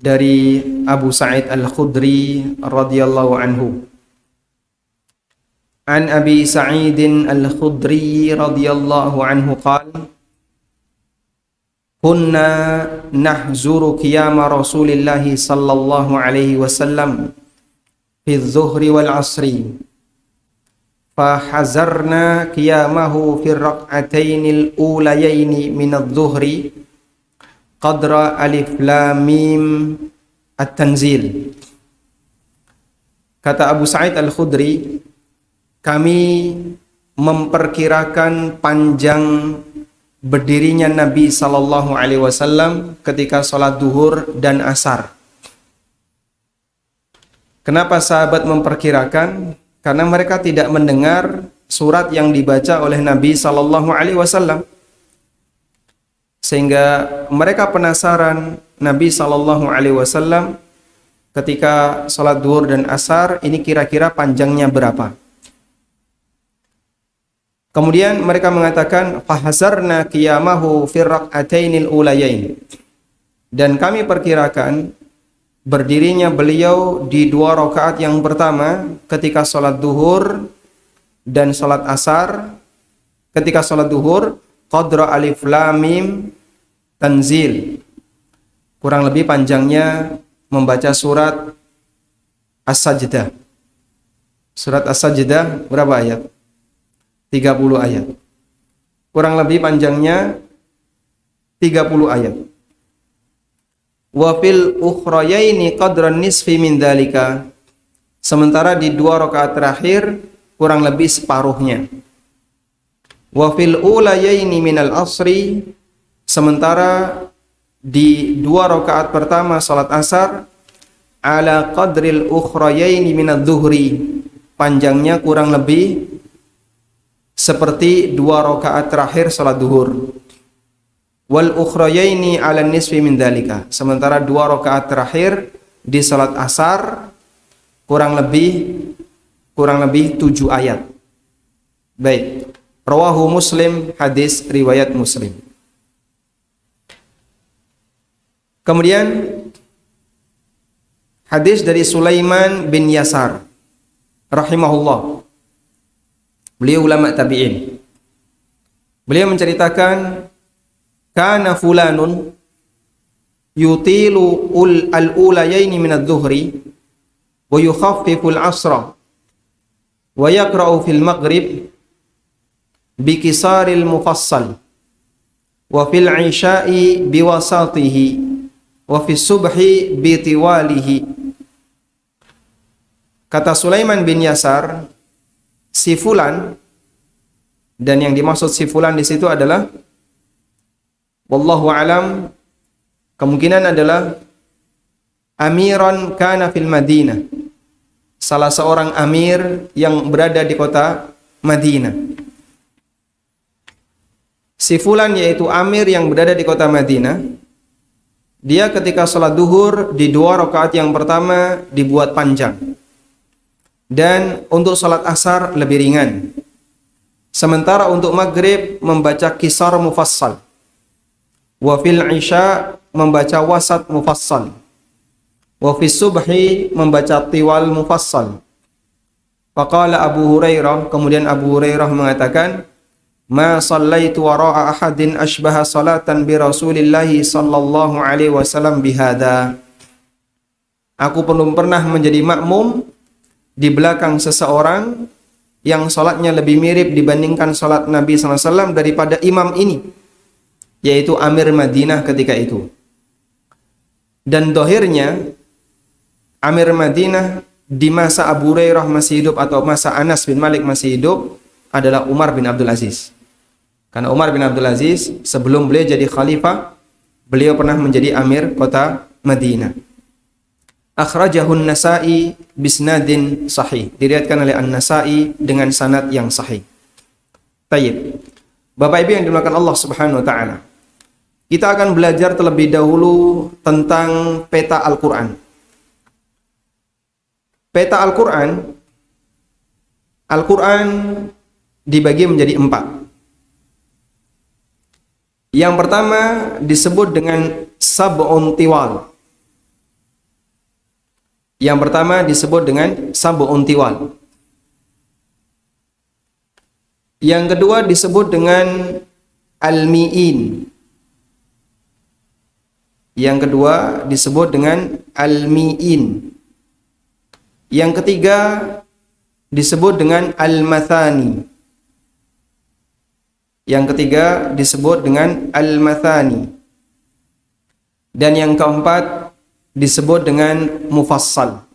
dari Abu Sa'id Al-Khudri radhiyallahu anhu. An Abi Sa'id Al-Khudri radhiyallahu anhu qala kunna nahzuru qiyama Rasulillah sallallahu alaihi wasallam fi adh-dhuhri wal 'ashri fahazarna qiyamahu fi ar-rak'atayn al-ulayayn min adh-dhuhri qadra alif lam mim at-tanzil. Kata Abu Sa'id Al-Khudri, kami memperkirakan panjang berdirinya Nabi sallallahu alaihi wasallam ketika sholat duhur dan asar. Kenapa sahabat memperkirakan? Karena mereka tidak mendengar surat yang dibaca oleh Nabi sallallahu alaihi wasallam. Sehingga mereka penasaran Nabi sallallahu alaihi wasallam ketika sholat duhur dan asar ini kira-kira panjangnya berapa. Kemudian mereka mengatakan fahazarna qiyamahu fi rak'atainil ulayain. Dan kami perkirakan berdirinya beliau di 2 rakaat yang pertama ketika sholat duhur dan sholat asar. Ketika sholat duhur qadra alif lam mim tanzil. Kurang lebih panjangnya membaca surat As-Sajdah. Surat As-Sajdah berapa ayat? 30 ayat. Kurang lebih panjangnya 30 ayat. Wa fil ukhrayaini qadran nisfi min dzalika. Sementara di 2 rakaat terakhir kurang lebih separuhnya. Wa fil ulayaini minal asri. Sementara di 2 rakaat pertama salat asar ala qadril ukhrayaini minadh dhuhri. Panjangnya kurang lebih seperti 2 rakaat terakhir salat duhur. Wal ukhrayaini 'ala nisfi min dzalika. Sementara 2 rakaat terakhir di salat asar kurang lebih 7 ayat. Baik. Rawahu Muslim, hadis riwayat Muslim. Kemudian hadis dari Sulaiman bin Yasar rahimahullah. Beliau ulama tabi'in. Beliau menceritakan kana fulanun yutilu al-ulayaini min adh-dhuhri wa yukhaffifu al-'asra wa yaqra'u fil maghrib bi qisaril mufassal wa fil 'isha'i biwasatihi wa fis subhi bi tiwalihi. Kata Sulaiman bin Yasar, si fulan, dan yang dimaksud si fulan di situ adalah wallahu alam, kemungkinan adalah amiran kana fil Madinah, salah seorang amir yang berada di kota Madinah. Si fulan yaitu amir yang berada di kota Madinah. Dia ketika sholat duhur di 2 rakaat yang pertama dibuat panjang. Dan untuk sholat asar lebih ringan. Sementara untuk maghrib membaca kisar mufassal. Wa fil isya membaca wasat mufassal. Wa fis subhi membaca tiwal mufassal. Faqala Abu Hurairah, kemudian Abu Hurairah mengatakan, ma sallaitu wara'a ahadin ashbaha salatan bi Rasulillah sallallahu alaihi wasallam bihada. Aku belum pernah menjadi makmum di belakang seseorang yang sholatnya lebih mirip dibandingkan sholat Nabi SAW daripada imam ini, yaitu Amir Madinah ketika itu. Dan dohirnya Amir Madinah di masa Abu Hurairah masih hidup atau masa Anas bin Malik masih hidup adalah Umar bin Abdul Aziz. Karena Umar bin Abdul Aziz sebelum beliau jadi khalifah, beliau pernah menjadi Amir kota Madinah. Akhrajahun Nasa'i bisnadin sahih. Diriwayatkan oleh An-Nasa'i dengan sanad yang sahih. Tayyib. Bapak Ibu yang dimuliakan Allah Subhanahu wa taala. Kita akan belajar terlebih dahulu tentang peta Al-Qur'an. Peta Al-Qur'an dibagi menjadi 4. Yang pertama disebut dengan sab'un tiwal. Yang pertama disebut dengan sab'un tiwal. Yang kedua disebut dengan al-mi'in. Yang kedua disebut dengan al-mi'in. Yang ketiga disebut dengan al-mathani. Yang ketiga disebut dengan al-mathani. Dan yang keempat disebut dengan mufassal.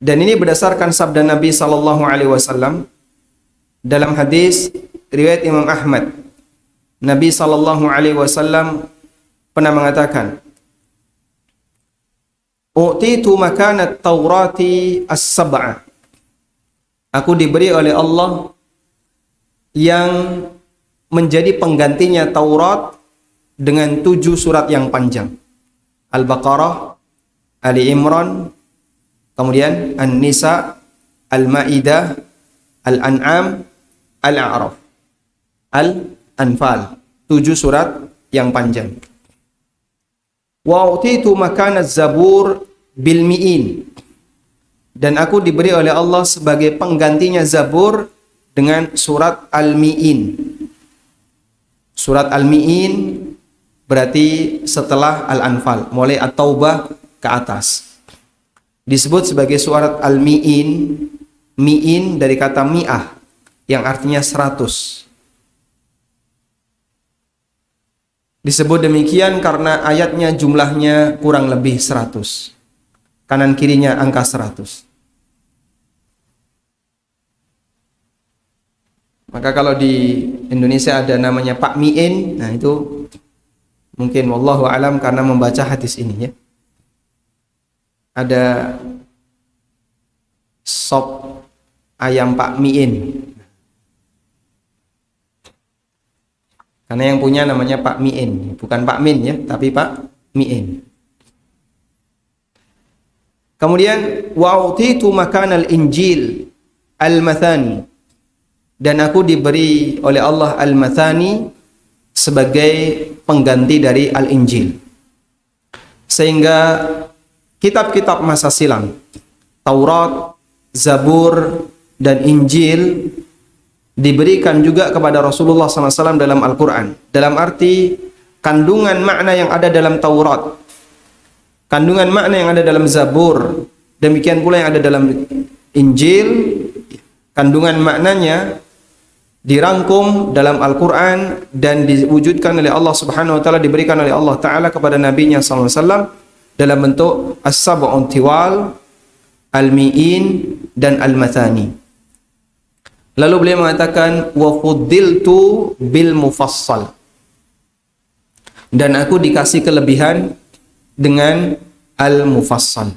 Dan ini berdasarkan sabda Nabi sallallahu alaihi wasallam dalam hadis riwayat Imam Ahmad. Nabi sallallahu alaihi wasallam pernah mengatakan, "U'titu makanat Taurati as-sab'a." Aku diberi oleh Allah yang menjadi penggantinya Taurat dengan 7 surat yang panjang. Al-Baqarah, Ali Imran, kemudian An-Nisa, Al-Maidah, Al-An'am, Al-A'raf, Al-Anfal. 7 surat yang panjang. Wa utitu makana Zabur bil mi'in. Dan aku diberi oleh Allah sebagai penggantinya Zabur dengan surat Al-Mi'in. Surat Al-Mi'in berarti setelah Al-Anfal, mulai At-Taubah ke atas. Disebut sebagai surat Al-Mi'in. Mi'in dari kata mi'ah yang artinya 100. Disebut demikian karena ayatnya jumlahnya kurang lebih 100. Kanan kirinya angka 100. Maka kalau di Indonesia ada namanya Pak Mi'in, nah itu mungkin wallahu alam karena membaca hadis ini ya. Ada sop ayam Pak Mi'in. Karena yang punya namanya Pak Mi'in, bukan Pak Min ya, tapi Pak Mi'in. Kemudian wa'utitu makanal Injil al-Mathani. Dan aku diberi oleh Allah al-Mathani sebagai pengganti dari Al-Injil. Sehingga kitab-kitab masa silam, Taurat, Zabur, dan Injil diberikan juga kepada Rasulullah SAW dalam Al-Quran. Dalam arti kandungan makna yang ada dalam Taurat, kandungan makna yang ada dalam Zabur, demikian pula yang ada dalam Injil, kandungan maknanya dirangkum dalam Al-Quran dan diwujudkan oleh Allah Subhanahu wa Ta'ala, diberikan oleh Allah Ta'ala kepada Nabi-Nya SAW dalam bentuk As-Sab'un Tiwal, Al-Mi'in, dan Al-Mathani. Lalu beliau mengatakan wa fuddiltu bil mufassal. Dan aku dikasih kelebihan dengan Al-Mufassal.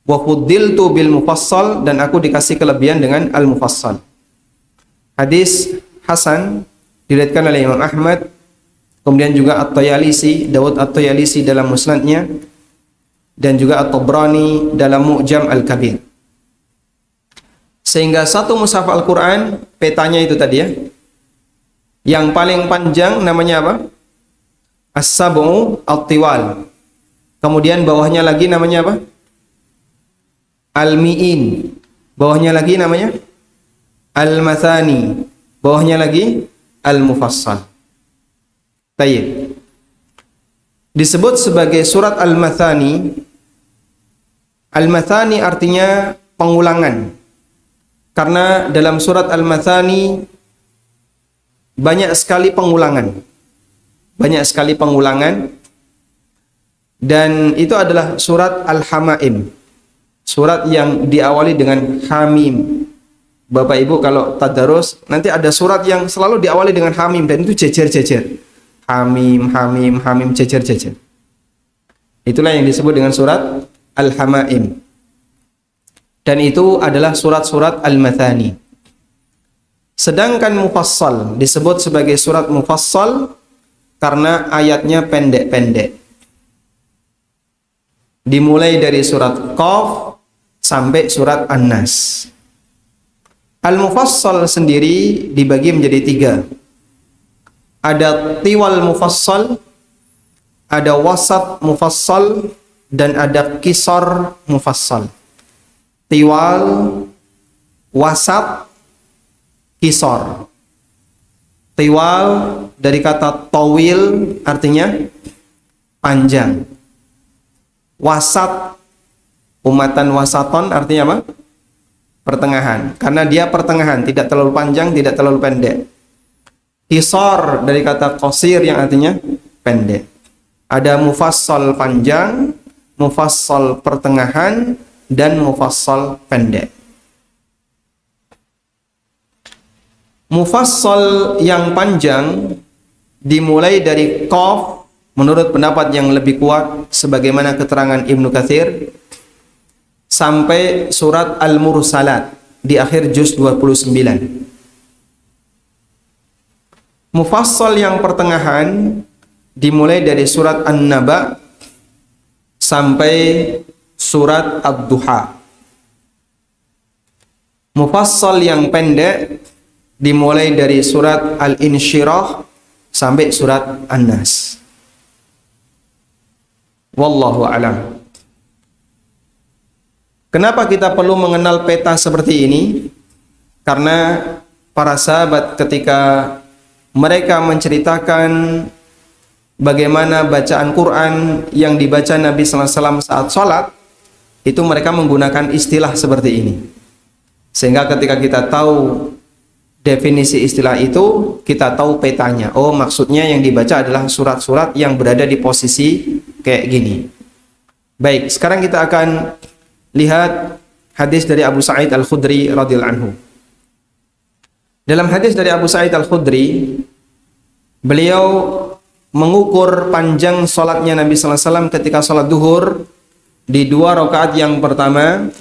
Wa fuddiltu bil mufassal, dan aku dikasih kelebihan dengan Al-Mufassal. Hadis hasan diriwayatkan oleh Imam Ahmad, kemudian juga At-Tayalisi, Dawud At-Tayalisi dalam Musnadnya, dan juga At-Tabrani dalam Mu'jam Al-Kabir. Sehingga satu mushaf Al-Quran, petanya itu tadi ya, yang paling panjang namanya apa? As-Sab'u At-Tiwal. Kemudian bawahnya lagi namanya apa? Al-Mi'in. Bawahnya lagi namanya Al-Mathani. Bawahnya lagi Al-Mufassal. Tayyib. Disebut sebagai surat Al-Mathani. Al-Mathani artinya pengulangan. Karena dalam surat Al-Mathani banyak sekali pengulangan. Banyak sekali pengulangan. Dan itu adalah surat Al-Hamaim. Surat yang diawali dengan Hamim. Bapak Ibu kalau tadarus, nanti ada surat yang selalu diawali dengan Hamim, dan itu jejer-jejer. Hamim, Hamim, Hamim, jejer-jejer. Itulah yang disebut dengan surat Al-Hamaim. Dan itu adalah surat-surat Al-Mathani. Sedangkan Mufassal disebut sebagai surat Mufassal karena ayatnya pendek-pendek. Dimulai dari surat Qaf sampai surat An-Nas. Al-Mufassal sendiri dibagi menjadi 3. Ada Tiwal Mufassal, ada Wasat Mufassal, dan ada qisar mufassal. Tiwal, wasat, qisar. Tiwal dari kata tawil artinya panjang. Wasat, umatan wasaton artinya apa? Pertengahan. Karena dia pertengahan, tidak terlalu panjang, tidak terlalu pendek. Qisar dari kata qasir yang artinya pendek. Ada mufassal panjang, mufassal pertengahan, dan mufassal pendek. Mufassal yang panjang dimulai dari qaf menurut pendapat yang lebih kuat sebagaimana keterangan Ibnu Katsir sampai surat Al-Mursalat di akhir juz 29. Mufassal yang pertengahan dimulai dari surat An-Naba sampai surat Ad-Duha. Mufassal yang pendek dimulai dari surat Al-Insyirah sampai surat An-Nas. Wallahu a'lam. Kenapa kita perlu mengenal peta seperti ini? Karena para sahabat ketika mereka menceritakan bagaimana bacaan Quran yang dibaca Nabi sallallahu alaihi wasallam saat sholat, itu mereka menggunakan istilah seperti ini. Sehingga ketika kita tahu definisi istilah itu, kita tahu petanya. Oh, maksudnya yang dibaca adalah surat-surat yang berada di posisi kayak gini. Baik, sekarang kita akan lihat hadis dari Abu Sa'id Al-Khudri radhiyallahu anhu. Dalam hadis dari Abu Sa'id Al-Khudri, beliau mengukur panjang sholatnya Nabi sallallahu alaihi wasallam ketika sholat duhur di 2 rakaat yang pertama,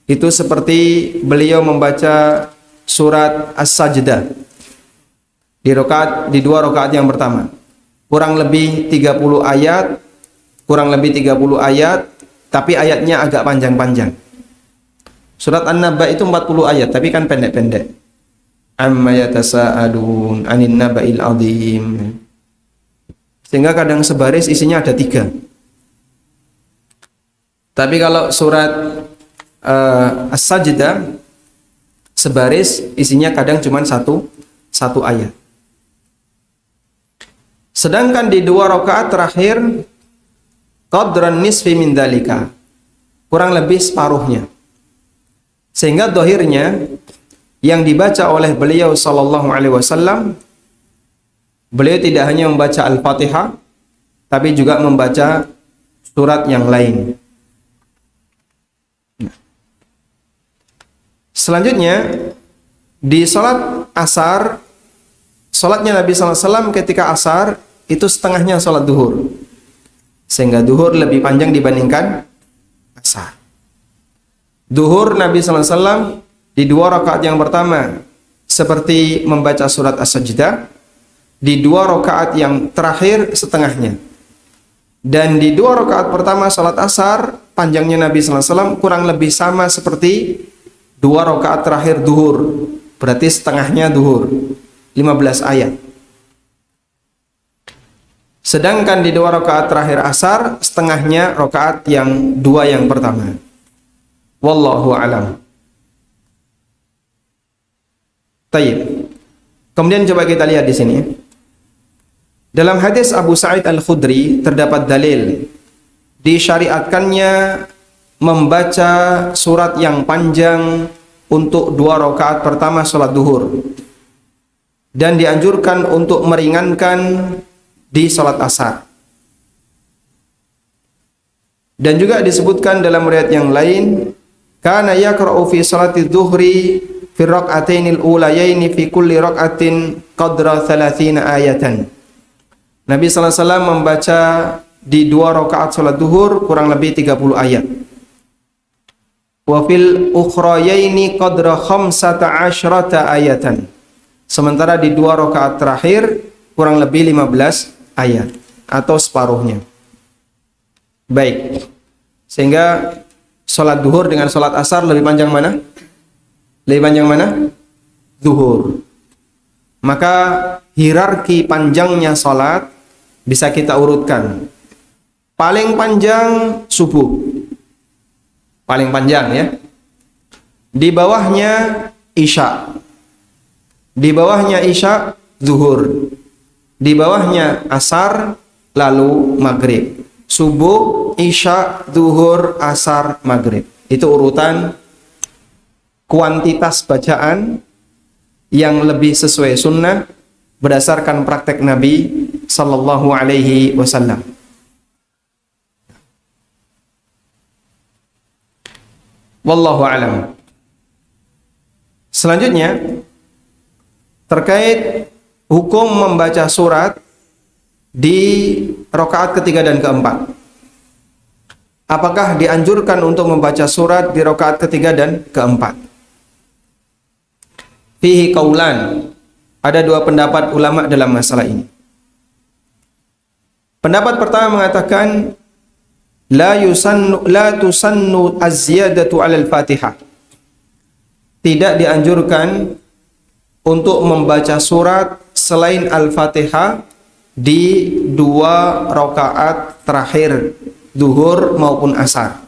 itu seperti beliau membaca surat As-Sajdah di 2 rakaat yang pertama. Kurang lebih 30 ayat, tapi ayatnya agak panjang-panjang. Surat An-Naba itu 40 ayat, tapi kan pendek-pendek. Amma yatasa'alun 'anil naba'il 'adzim. Sehingga kadang sebaris isinya ada 3. Tapi kalau surat As-Sajdah sebaris isinya kadang cuma satu ayat. Sedangkan di 2 rakaat terakhir qadran nisfi min dalika, kurang lebih separuhnya. Sehingga dohirnya yang dibaca oleh beliau sallallahu alaihi wasallam, beliau tidak hanya membaca Al-Fatihah, tapi juga membaca surat yang lain. Selanjutnya di salat asar, salatnya Nabi sallallahu alaihi wasallam ketika asar itu setengahnya salat duhur, sehingga duhur lebih panjang dibandingkan asar. Duhur Nabi sallallahu alaihi wasallam di 2 rakaat yang pertama seperti membaca surat As-Sajdah, di 2 rakaat yang terakhir setengahnya. Dan di 2 rakaat pertama salat asar panjangnya Nabi sallallahu alaihi wasallam kurang lebih sama seperti 2 rakaat terakhir duhur, berarti setengahnya duhur, 15 ayat. Sedangkan di 2 rakaat terakhir asar, setengahnya rakaat yang 2 yang pertama. Wallahu a'lam. Tayyib. Kemudian coba kita lihat di sini. Dalam hadis Abu Sa'id Al-Khudri terdapat dalil disyariatkannya membaca surat yang panjang untuk 2 rakaat pertama salat duhur, dan dianjurkan untuk meringankan di salat asar. Dan juga disebutkan dalam riwayat yang lain, kana yaqra'u fi salati dhuhri fi rak'atainil ulayaini fi kulli rak'atin qadra 30 ayatan. Nabi sallallahu alaihi wasallam membaca di 2 rakaat salat duhur kurang lebih 30 ayat. Wa fil ukhrayaini qadra 15 ayatan. Sementara di 2 rakaat terakhir kurang lebih 15 ayat atau separuhnya. Baik. Sehingga salat duhur dengan salat asar lebih panjang mana? Lebih panjang mana? Duhur. Maka hierarki panjangnya salat bisa kita urutkan. Paling panjang subuh. Paling panjang ya. Di bawahnya isya. Di bawahnya isya zuhur. Di bawahnya asar lalu maghrib. Subuh, isya, zuhur, asar, maghrib. Itu urutan kuantitas bacaan yang lebih sesuai sunnah berdasarkan praktek Nabi sallallahu alaihi wasallam. Wallahu alam. Selanjutnya terkait hukum membaca surat di rakaat ketiga dan keempat. Apakah dianjurkan untuk membaca surat di rakaat ketiga dan keempat? Fihi qaulan. Ada dua pendapat ulama dalam masalah ini. Pendapat pertama mengatakan la tusannu az-ziyadatu 'ala al-Fatihah. Tidak dianjurkan untuk membaca surat selain Al-Fatihah di dua rakaat terakhir zuhur maupun asar.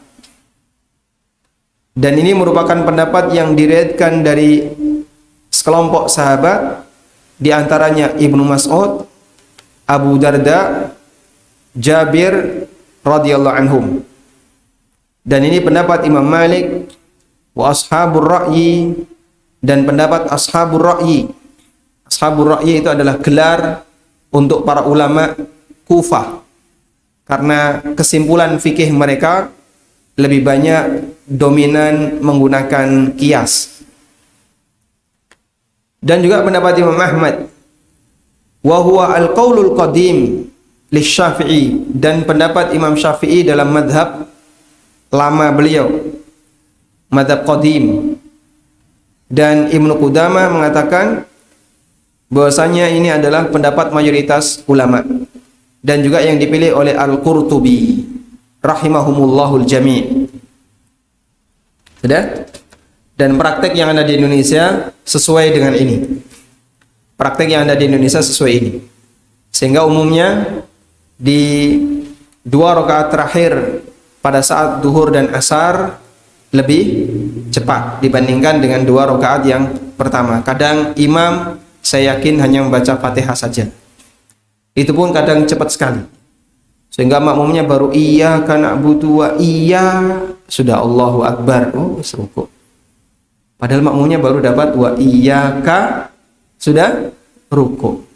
Dan ini merupakan pendapat yang diriwayatkan dari sekelompok sahabat, di antaranya Ibnu Mas'ud, Abu Darda, Jabir radhiyallahu anhum. Dan ini pendapat Imam Malik wa ashabur ra'yi, dan pendapat ashabur ra'yi. Ashabur ra'yi itu adalah gelar untuk para ulama Kufah, karena kesimpulan fikih mereka lebih banyak dominan menggunakan kias. Dan juga pendapat Imam Ahmad wa huwa al-qaulul qadim lisyafi'i, dan pendapat Imam Syafi'i dalam madhab lama beliau, madhab qadim. Dan Ibnu Qudamah mengatakan bahwasanya ini adalah pendapat mayoritas ulama, dan juga yang dipilih oleh Al-Qurtubi rahimahumullahul jami'. Sudah? Dan praktek yang ada di Indonesia sesuai dengan ini. Praktek yang ada di Indonesia sesuai ini. Sehingga umumnya di dua rakaat terakhir pada saat duhur dan asar lebih cepat dibandingkan dengan dua rakaat yang pertama. Kadang imam saya yakin hanya membaca Fatihah saja. Itu pun kadang cepat sekali. Sehingga makmumnya baru iyyaka na'budu wa sudah Allahu Akbar. Oh, rukuk. Padahal makmumnya baru dapat wa iyyaka, sudah rukuk.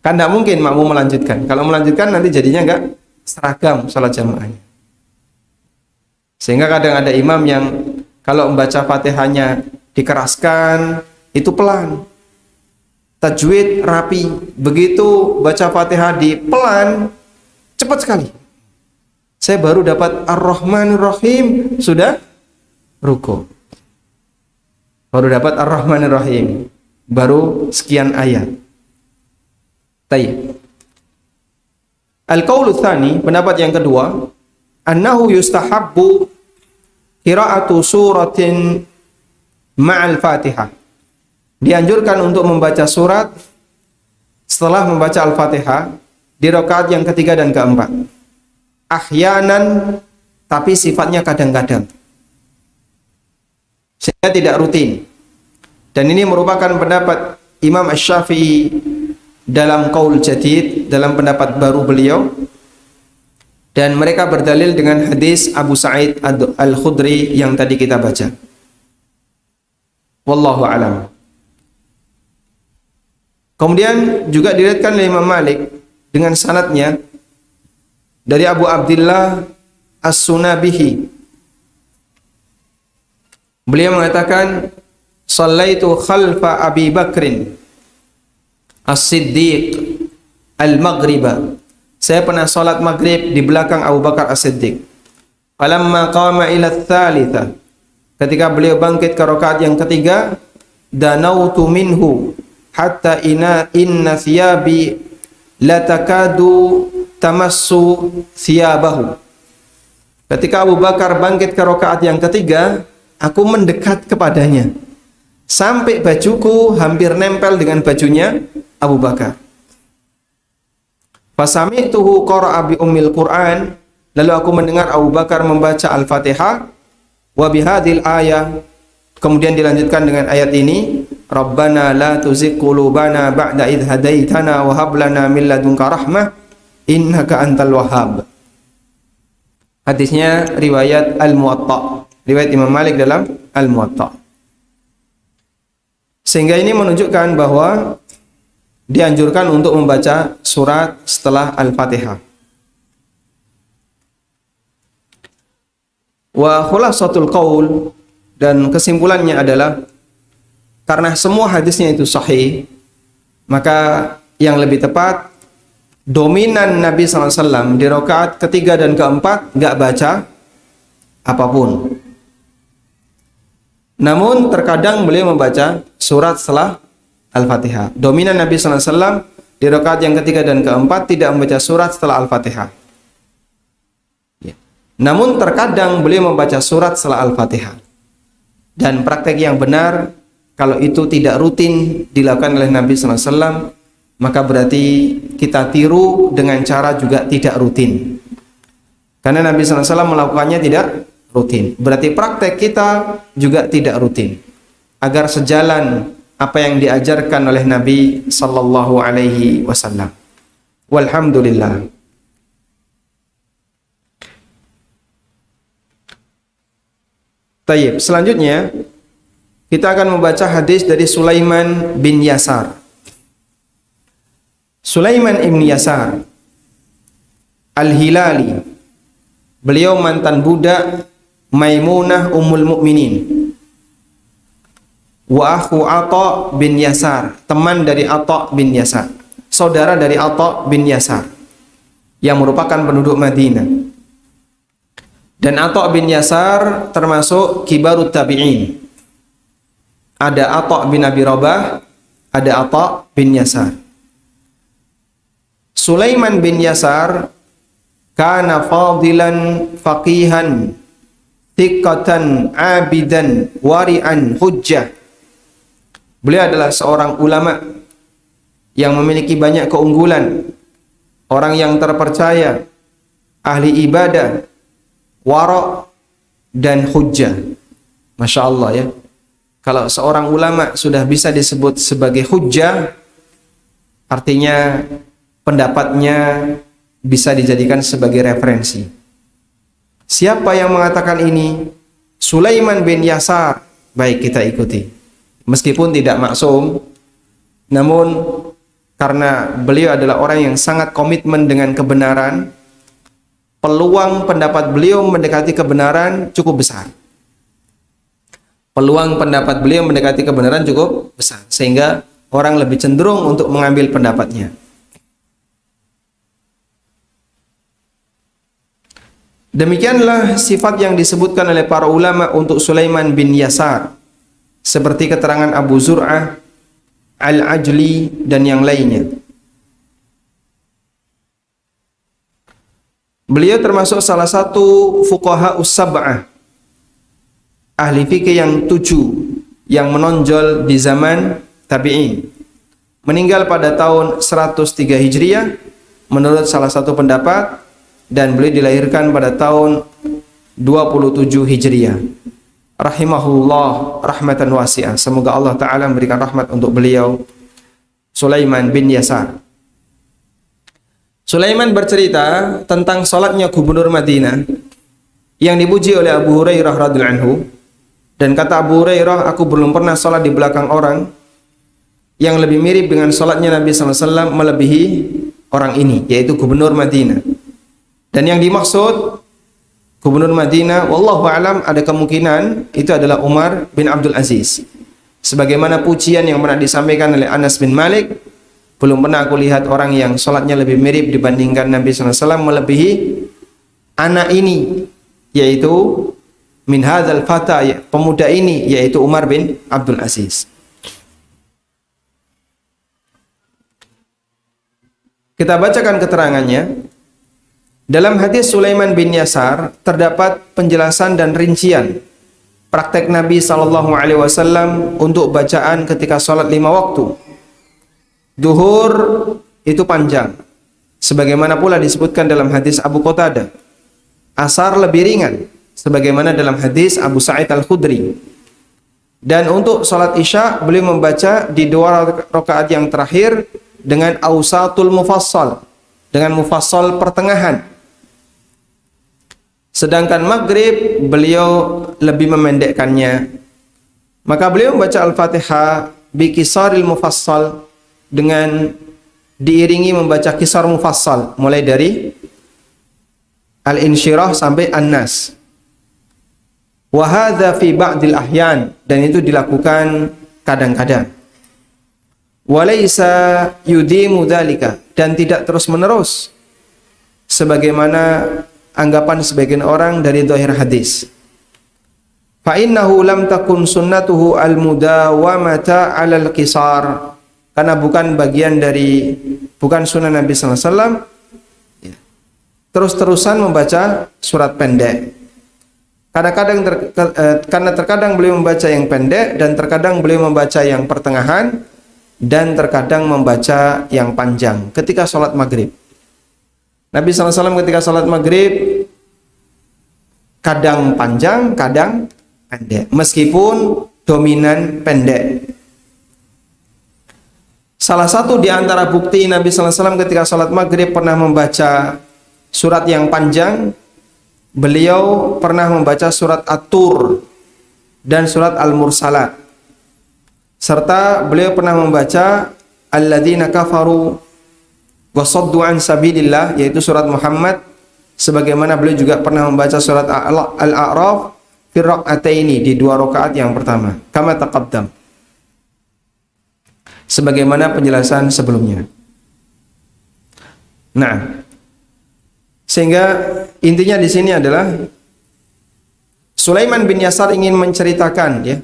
Kan tidak mungkin makmum melanjutkan. Kalau melanjutkan nanti jadinya enggak seragam salat jamaahnya. Sehingga kadang ada imam yang kalau membaca Fatihahnya dikeraskan, itu pelan. Tajwid rapi. Begitu baca Fatihah di pelan, cepat sekali. Saya baru dapat Ar-Rahmanir Rahim, sudah rukuk. Baru dapat Ar-Rahmanir Rahim, baru sekian ayat. Tayyib. Al-qaulu tsani, pendapat yang kedua, annahu yustahabbu qira'atu suratin ma'al Fatihah. Dianjurkan untuk membaca surat setelah membaca Al-Fatihah di rakaat yang ketiga dan keempat. Ahyanan, tapi sifatnya kadang-kadang. Sehingga tidak rutin. Dan ini merupakan pendapat Imam Asy-Syafi'i dalam Qaul Jadid, dalam pendapat baru beliau. Dan mereka berdalil dengan hadis Abu Sa'id Al-Khudri yang tadi kita baca. Wallahu a'lam. Kemudian juga diriwayatkan oleh Imam Malik dengan sanadnya dari Abu Abdullah As-Sunabihi. Beliau mengatakan, "Shallaitu khalfa Abi Bakrin As-Siddiq al-Maghriba." Saya pernah salat maghrib di belakang Abu Bakar As-Siddiq. Falamma qama ila ats-tsalitsah, ketika beliau bangkit ke rakaat yang ketiga, danautu minhu hatta inna thiyabi latakadu tamassu thiyabahu. Ketika Abu Bakar bangkit ke rakaat yang ketiga, aku mendekat kepadanya sampai bajuku hampir nempel dengan bajunya Abu Bakar. Fasami'tuhu qara'a bi ummil Qur'an, lalu aku mendengar Abu Bakar membaca Al-Fatihah wa bihadhil ayah, kemudian dilanjutkan dengan ayat ini, Rabbana la tuzigh qulubana ba'da idh hadaitana wa hab lana min ladunka rahmah innaka antal wahhab. Hadisnya riwayat Al-Muwatta, riwayat Imam Malik dalam Al-Muwatta. Sehingga ini menunjukkan bahwa dianjurkan untuk membaca surat setelah Al-Fatihah. Wa khulasatul qaul, dan kesimpulannya adalah karena semua hadisnya itu sahih, maka yang lebih tepat dominan Nabi SAW di rakaat ketiga dan keempat nggak baca apapun. Namun terkadang beliau membaca surat setelah Al-Fatihah. Dominan Nabi SAW di rakaat yang ketiga dan keempat tidak membaca surat setelah Al-Fatihah. Ya. Namun terkadang beliau membaca surat setelah Al-Fatihah. Dan praktek yang benar, kalau itu tidak rutin dilakukan oleh Nabi SAW, maka berarti kita tiru dengan cara juga tidak rutin. Karena Nabi SAW melakukannya tidak rutin. Berarti praktek kita juga tidak rutin. Agar sejalan apa yang diajarkan oleh Nabi sallallahu alaihi wasallam. Walhamdulillah. Tayyib, selanjutnya kita akan membaca hadis dari Sulaiman bin Yasar. Sulaiman bin Yasar Al-Hilali, beliau mantan budak Maimunah Ummul Mukminin. Wa akhu Atha bin Yasar, teman dari Atha bin Yasar, saudara dari Atha bin Yasar yang merupakan penduduk Madinah. Dan Atha bin Yasar termasuk kibarut tabi'in. Ada Atha bin Abi Rabah, ada Atha bin Yasar. Sulaiman bin Yasar kana fadilan faqihan thiqatan abidan wari'an hujjah. Beliau adalah seorang ulama yang memiliki banyak keunggulan, orang yang terpercaya, ahli ibadah, wara' dan hujjah. Masya Allah ya. Kalau seorang ulama sudah bisa disebut sebagai hujjah, artinya pendapatnya bisa dijadikan sebagai referensi. Siapa yang mengatakan ini? Sulaiman bin Yasar. Baik, kita ikuti. Meskipun tidak maksum, namun karena beliau adalah orang yang sangat komitmen dengan kebenaran, peluang pendapat beliau mendekati kebenaran cukup besar. Peluang pendapat beliau mendekati kebenaran cukup besar, sehingga orang lebih cenderung untuk mengambil pendapatnya. Demikianlah sifat yang disebutkan oleh para ulama untuk Sulaiman bin Yasar, seperti keterangan Abu Zur'ah, Al-Ajli, dan yang lainnya. Beliau termasuk salah satu fuqaha us-sab'ah, ahli fikih yang 7 yang menonjol di zaman tabi'in. Meninggal pada tahun 103 Hijriah menurut salah satu pendapat, dan beliau dilahirkan pada tahun 27 Hijriah. Rahimahullah rahmatan wasi'ah. Semoga Allah Ta'ala memberikan rahmat untuk beliau, Sulaiman bin Yasar. Sulaiman bercerita tentang salatnya gubernur Madinah yang dipuji oleh Abu Hurairah radhiyallahu anhu. Dan kata Abu Hurairah, aku belum pernah salat di belakang orang yang lebih mirip dengan salatnya Nabi SAW melebihi orang ini, yaitu gubernur Madinah. Dan yang dimaksud gubernur Madinah, wallahu a'lam, ada kemungkinan itu adalah Umar bin Abdul Aziz. Sebagaimana pujian yang pernah disampaikan oleh Anas bin Malik, belum pernah aku lihat orang yang sholatnya lebih mirip dibandingkan Nabi SAW melebihi anak ini, yaitu min hadzal fata, pemuda ini, yaitu Umar bin Abdul Aziz. Kita bacakan keterangannya. Dalam hadis Sulaiman bin Yasar terdapat penjelasan dan rincian praktek Nabi SAW untuk bacaan ketika sholat 5 waktu. Duhur itu panjang, sebagaimana pula disebutkan dalam hadis Abu Qatadah. Asar lebih ringan, sebagaimana dalam hadis Abu Sa'id Al-Khudri. Dan untuk salat Isya beliau membaca di 2 rakaat yang terakhir dengan ausatul mufassal, dengan mufassal pertengahan. Sedangkan Maghrib beliau lebih memendekkannya. Maka beliau membaca Al-Fatihah bikisaril mufassal, dengan diiringi membaca kisar mufassal, mulai dari Al-Insyirah sampai An-Nas. Wa hadza fi ba'dil ahyan, dan itu dilakukan kadang-kadang. Wa laisa yudimu dzalika, dan tidak terus-menerus sebagaimana anggapan sebagian orang dari zahir hadis. Fa innahu lam takun sunnatuhu al-mudawamata 'alal qisar, karena bukan sunnah Nabi sallallahu alaihi wasallam terus-terusan membaca surat pendek. Karena terkadang beliau membaca yang pendek, dan terkadang beliau membaca yang pertengahan, dan terkadang membaca yang panjang ketika sholat maghrib. Nabi SAW ketika sholat maghrib kadang panjang, kadang pendek, meskipun dominan pendek. Salah satu di antara bukti Nabi SAW ketika sholat maghrib pernah membaca surat yang panjang, beliau pernah membaca surat At-Tur dan surat Al-Mursalat, serta beliau pernah membaca Alladzina kafaru wa saddu an sabilillah, yaitu surat Muhammad, sebagaimana beliau juga pernah membaca surat Al-A'raf fi rak'ataini, di 2 rakaat yang pertama, kama taqaddam, sebagaimana penjelasan sebelumnya. Nah, sehingga intinya di sini adalah Sulaiman bin Yasar ingin menceritakan ya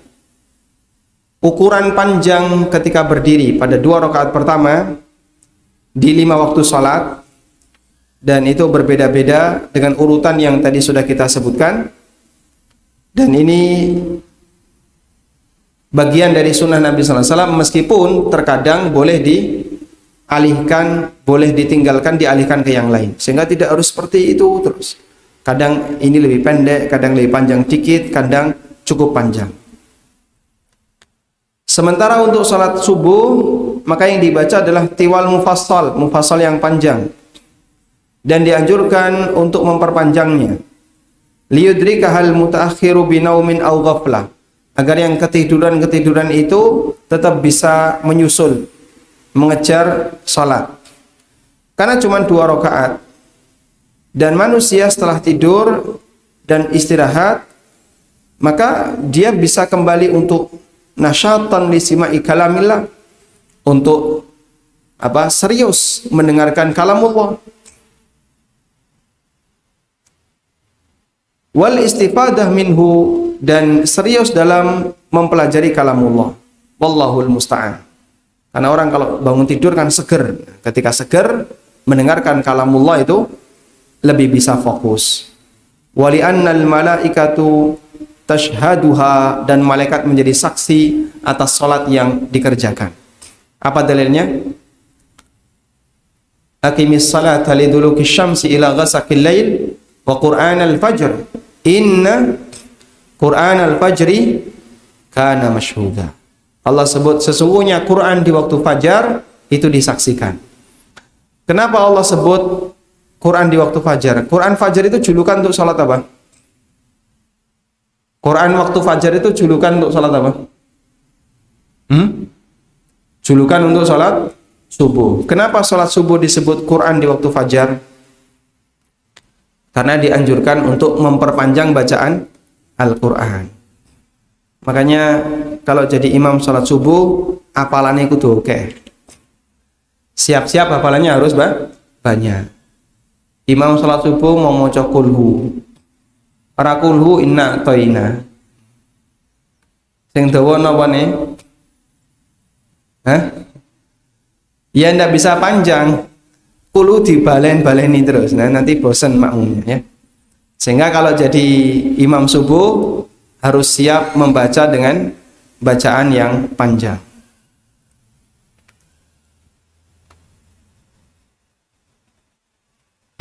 ukuran panjang ketika berdiri pada 2 rakaat pertama di 5 waktu salat, dan itu berbeda-beda dengan urutan yang tadi sudah kita sebutkan. Dan ini bagian dari sunnah Nabi SAW, meskipun terkadang boleh dialihkan, boleh ditinggalkan, dialihkan ke yang lain, sehingga tidak harus seperti itu terus. Kadang ini lebih pendek, kadang lebih panjang dikit, kadang cukup panjang. Sementara untuk salat subuh, maka yang dibaca adalah tiwal mufassal, mufassal yang panjang, dan dianjurkan untuk memperpanjangnya. Liyudrikahal mutaakhiru binaumin aw ghaflah, agar yang ketiduran itu tetap bisa menyusul, mengejar salat. Karena cuma 2 rakaat, dan manusia setelah tidur dan istirahat, maka dia bisa kembali untuk nasyatan li sima'i kalamillah, untuk serius mendengarkan kalamullah, wal istifadah minhu, dan serius dalam mempelajari kalamullah. Wallahul musta'an. Karena orang kalau bangun tidur kan seger, ketika seger mendengarkan kalamullah itu lebih bisa fokus. Wali annal malaikatu tashhaduha, dan malaikat menjadi saksi atas salat yang dikerjakan. Apa dalilnya? Aqimis salata liduluki syamsi ila ghasaqil lail wa qur'anal fajr inna qur'anal fajri kana masyhuda. Allah sebut sesungguhnya Quran di waktu fajar itu disaksikan. Kenapa Allah sebut Quran di waktu fajar? Quran fajar itu julukan untuk salat apa? Quran waktu fajar itu julukan untuk salat apa? Julukan untuk salat subuh. Kenapa salat subuh disebut Quran di waktu fajar? Karena dianjurkan untuk memperpanjang bacaan Al-Quran. Makanya kalau jadi imam salat subuh, hafalannya kudu oke. Siap-siap hafalannya harus banyak. Imam salat subuh mau maca kulhu, para kulhu inna toina. Sing dawa napa ne? Ya ndak bisa panjang. Kulhu dibalen-baleni terus. Nah, nanti bosan makmumnya ya. Sehingga kalau jadi imam subuh harus siap membaca dengan bacaan yang panjang.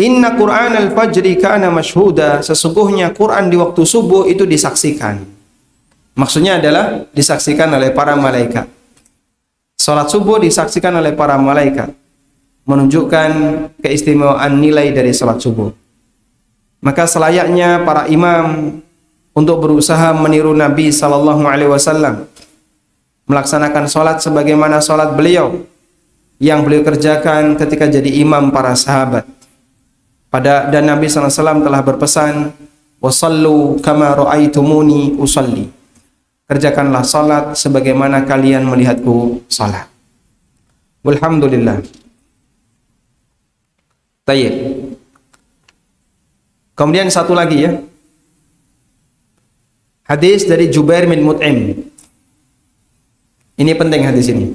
Inna Qur'an al-fajri kana mashhuda, sesungguhnya Quran di waktu subuh itu disaksikan. Maksudnya adalah disaksikan oleh para malaikat. Salat subuh disaksikan oleh para malaikat, menunjukkan keistimewaan nilai dari salat subuh. Maka selayaknya para imam untuk berusaha meniru Nabi sallallahu alaihi wasallam, melaksanakan salat sebagaimana salat beliau yang beliau kerjakan ketika jadi imam para sahabat. Dan Nabi SAW telah berpesan, wasallu kama ra'aitumuni usalli, kerjakanlah salat sebagaimana kalian melihatku salat. Walhamdulillah. Tayyib. Kemudian satu lagi ya, hadis dari Jubair bin Mut'im. Ini penting hadis ini.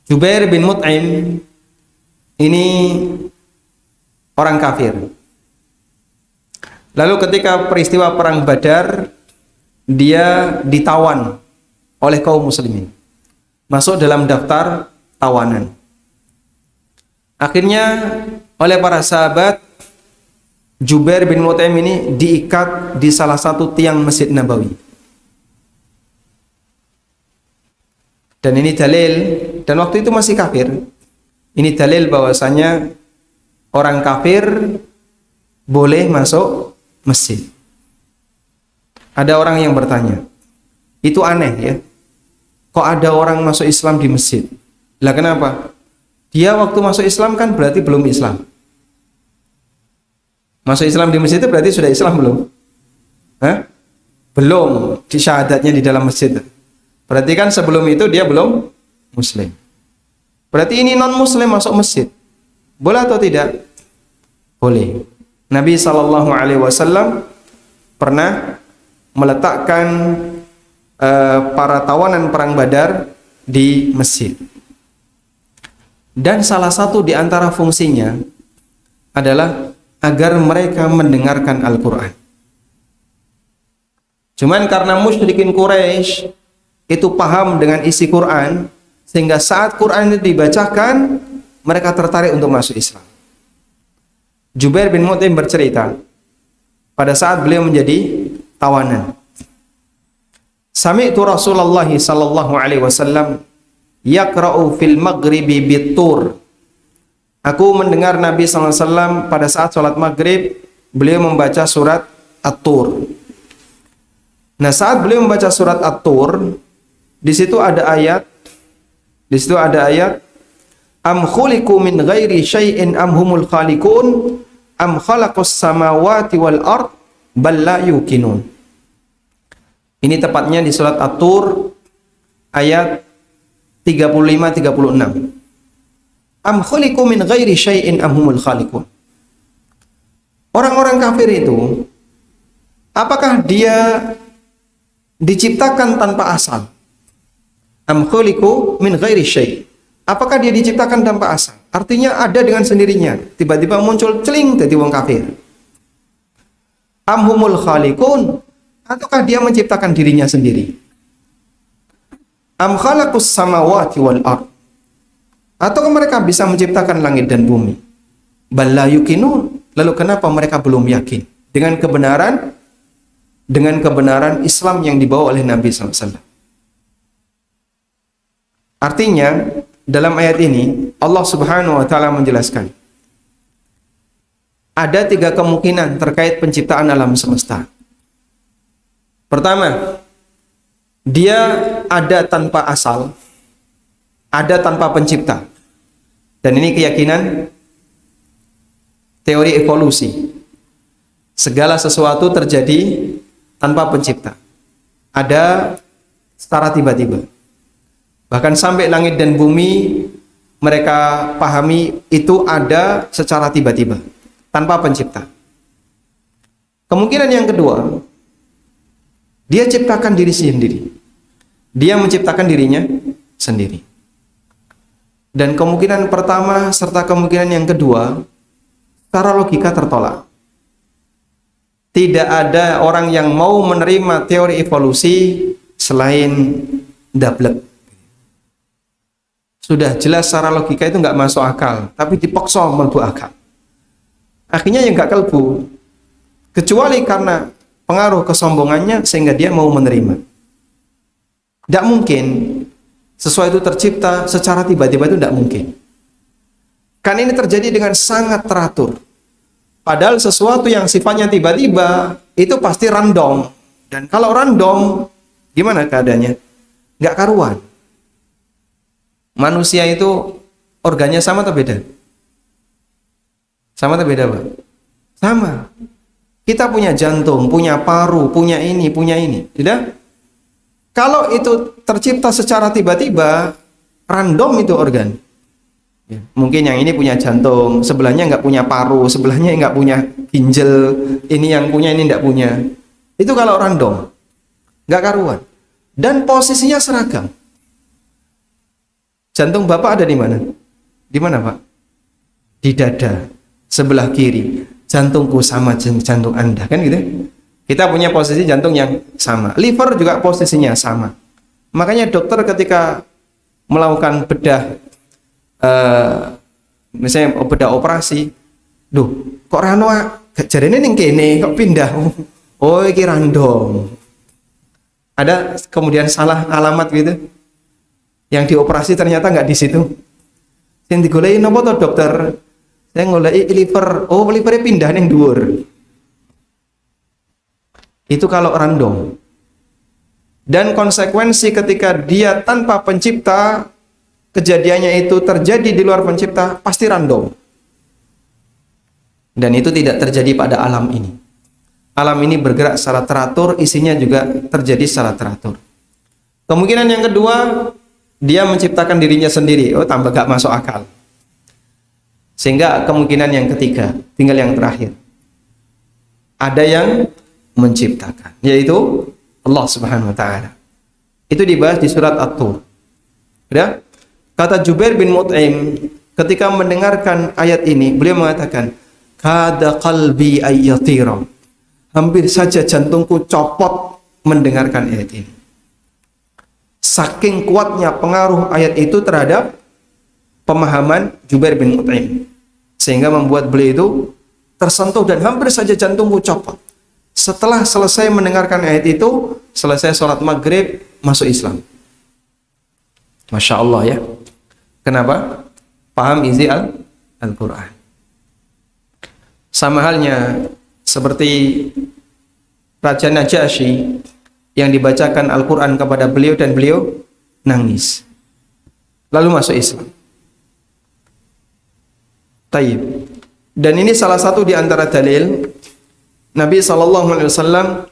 Jubair bin Mut'im ini orang kafir. Lalu ketika peristiwa perang Badar, dia ditawan oleh kaum muslimin, masuk dalam daftar tawanan. Akhirnya oleh para sahabat, Jubair bin Mut'im ini diikat di salah satu tiang Masjid Nabawi. Dan ini dalil, dan waktu itu masih kafir. Ini dalil bahwasanya orang kafir boleh masuk masjid. Ada orang yang bertanya, itu aneh ya, kok ada orang masuk Islam di masjid? Lah kenapa? Dia waktu masuk Islam kan berarti belum Islam. Masuk Islam di masjid itu berarti sudah Islam belum? Hah? Belum, di syahadatnya di dalam masjid. Berarti kan sebelum itu dia belum muslim. Berarti ini non muslim masuk masjid. Boleh atau tidak? Boleh. Nabi SAW pernah meletakkan para tawanan perang Badar di masjid. Dan salah satu di antara fungsinya adalah agar mereka mendengarkan Al-Quran. Cuman karena musyrikin Quraisy itu paham dengan isi Quran, sehingga saat Quran itu dibacakan, mereka tertarik untuk masuk Islam. Jubair bin Mut'im bercerita, pada saat beliau menjadi tawanan, sami'tu Rasulullah sallallahu alaihi wasallam yaqra'u fil maghribi bit-tur. Aku mendengar Nabi sallallahu alaihi wasallam pada saat sholat maghrib, beliau membaca surat At-Tur. Nah, saat beliau membaca surat At-Tur, di situ ada ayat, am khuliqu min ghairi syai'in am humul khaliqun am khalaqus samawati wal ard bal la yuqinun. Ini tepatnya di surat At-Tur ayat 35-36. Am khuliqu min ghairi syai'in am humul khaliqun. Orang-orang kafir itu, apakah dia diciptakan tanpa asal? Am khuliqu min ghairi syai'. Apakah dia diciptakan tanpa asal? Artinya ada dengan sendirinya. Tiba-tiba muncul celing jadi wong kafir. Am humul khaliqun. Ataukah dia menciptakan dirinya sendiri? Am khalaqus samawati wal ard. Ataukah mereka bisa menciptakan langit dan bumi? Bal la yuqinun. Lalu kenapa mereka belum yakin dengan kebenaran Islam yang dibawa oleh Nabi SAW? Artinya, dalam ayat ini Allah Subhanahu wa taala menjelaskan ada 3 kemungkinan terkait penciptaan alam semesta. Pertama, dia ada tanpa asal, ada tanpa pencipta. Dan ini keyakinan teori evolusi. Segala sesuatu terjadi tanpa pencipta. Ada secara tiba-tiba. Bahkan sampai langit dan bumi mereka pahami itu ada secara tiba-tiba, tanpa pencipta. Kemungkinan yang kedua, dia ciptakan diri sendiri. Dia menciptakan dirinya sendiri. Dan kemungkinan pertama serta kemungkinan yang kedua, secara logika tertolak. Tidak ada orang yang mau menerima teori evolusi selain dablek. Sudah jelas secara logika itu nggak masuk akal, tapi dipaksa mlebu akal. akhirnya yang nggak kalbu, kecuali karena pengaruh kesombongannya sehingga dia mau menerima. Tidak mungkin sesuatu itu tercipta secara tiba-tiba, itu tidak mungkin. Kan ini terjadi dengan sangat teratur. Padahal sesuatu yang sifatnya tiba-tiba itu pasti random. Dan kalau random, gimana keadaannya? Nggak karuan. Manusia itu organnya sama atau beda? Sama atau beda, Pak? Sama. Kita punya jantung, punya paru, punya ini, tidak? Kalau itu tercipta secara tiba-tiba, random itu organ. Ya, mungkin yang ini punya jantung, sebelahnya nggak punya paru, sebelahnya nggak punya ginjal, ini yang punya, ini nggak punya. Itu kalau random, nggak karuan. Dan posisinya seragam. Jantung Bapak ada di mana? Di mana, Pak? Di dada, sebelah kiri. Jantungku sama jantung Anda, kan gitu? Kita punya posisi jantung yang sama. Liver juga posisinya sama. Makanya dokter ketika melakukan bedah, misalnya bedah operasi, duh, kok rano jarene ning kene kok pindah? Oh, iki random. Ada kemudian salah alamat gitu. Yang dioperasi ternyata nggak di situ. Yang digoleki napa to, dokter? Saya ngoleki liver. Oh, livernya pindah ning dhuwur. Itu kalau random. Dan konsekuensi ketika dia tanpa pencipta, kejadiannya itu terjadi di luar pencipta, pasti random. Dan itu tidak terjadi pada alam ini. Alam ini bergerak secara teratur, isinya juga terjadi secara teratur. Kemungkinan yang kedua, dia menciptakan dirinya sendiri. Oh, tambah gak masuk akal. Sehingga kemungkinan yang ketiga, tinggal yang terakhir. Ada yang menciptakan, yaitu Allah Subhanahu wa taala. Itu dibahas di surat At-Tur. Ya? Kata Jubair bin Mut'im ketika mendengarkan ayat ini, beliau mengatakan, "Kada qalbi ayyatira." Hampir saja jantungku copot mendengarkan ayat ini. Saking kuatnya pengaruh ayat itu terhadap pemahaman Jubair bin Mut'im, sehingga membuat beliau itu tersentuh dan hampir saja jantungku copot. Setelah selesai mendengarkan ayat itu, selesai sholat maghrib, masuk Islam. Masya Allah ya. Kenapa? Paham isi Al-Quran. Sama halnya seperti Raja Najasyi yang dibacakan Al-Quran kepada beliau dan beliau nangis. Lalu masuk Islam. Taib. Dan ini salah satu di antara dalil Nabi SAW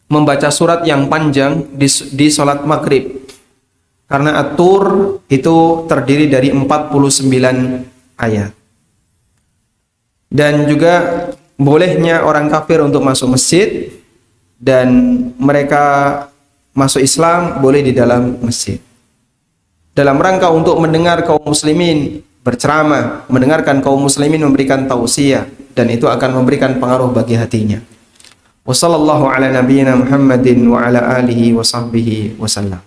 membaca surat yang panjang di sholat maghrib. Karena At-Tur itu terdiri dari 49 ayat. Dan juga bolehnya orang kafir untuk masuk masjid, dan mereka masuk Islam boleh di dalam masjid. Dalam rangka untuk mendengar kaum muslimin berceramah, mendengarkan kaum muslimin memberikan tausiah, dan itu akan memberikan pengaruh bagi hatinya. Wassallallahu ala nabiyyina Muhammadin wa ala alihi wa sahbihi wasallam.